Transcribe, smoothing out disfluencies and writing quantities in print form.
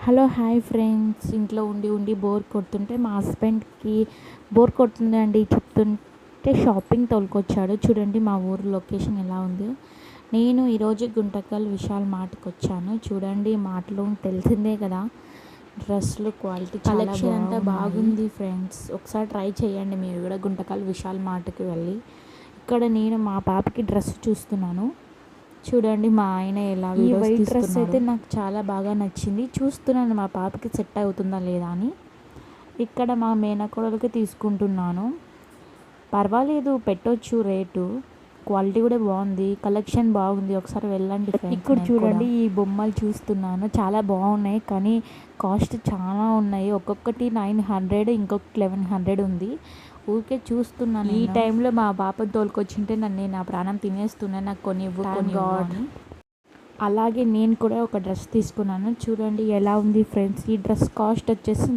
Hello hi friends. ఇంట్లో ఉండి ఉండి బోర్ కొడుతుంటే మా హస్బెండ్కి బోర్ కొడుతుంది అండి చెప్తుంటే షాపింగ్ తోలుకొచ్చాడు. చూడండి మా ఊరు లొకేషన్ ఎలా ఉంది. నేను ఈరోజు గుంటకల్ విశాల్ మార్ట్కి వచ్చాను. చూడండి మార్ట్లో తెలిసిందే కదా, డ్రెస్సులు క్వాలిటీ కలెక్షన్ అంతా బాగుంది ఫ్రెండ్స్. ఒకసారి ట్రై చేయండి మీరు కూడా గుంటకల్ విశాల్ మార్ట్కి వెళ్ళి. ఇక్కడ నేను మా పాపకి డ్రెస్ చూస్తున్నాను. చూడండి మా ఆయన ఎలా ఈ వైట్ డ్రెస్ అయితే నాకు చాలా బాగా నచ్చింది. చూస్తున్నాను మా పాపకి సెట్ అవుతుందా లేదా అని. ఇక్కడ మా మేనకోడలికి తీసుకుంటున్నాను. పర్వాలేదు, పెట్టొచ్చు రేటు. క్వాలిటీ కూడా బాగుంది, కలెక్షన్ బాగుంది. ఒకసారి వెళ్ళండి ఫ్రెండ్స్. ఇక్కడ చూడండి ఈ బొమ్మలు చూస్తున్నాను, చాలా బాగున్నాయి కానీ కాస్ట్ చాలా ఉన్నాయి. ఒక్కొక్కటి 900, ఇంకొకటి 1100 ఉంది. ఊరికే చూస్తున్నాను. ఈ టైంలో మా పాపను తోలుకొచ్చింటే నా ప్రాణం తినేస్తున్నాను. నాకు కొన్ని గాడ్. అలాగే నేను కూడా ఒక డ్రెస్ తీసుకున్నాను. చూడండి ఎలా ఉంది ఫ్రెండ్స్. ఈ డ్రెస్ కాస్ట్ వచ్చేసి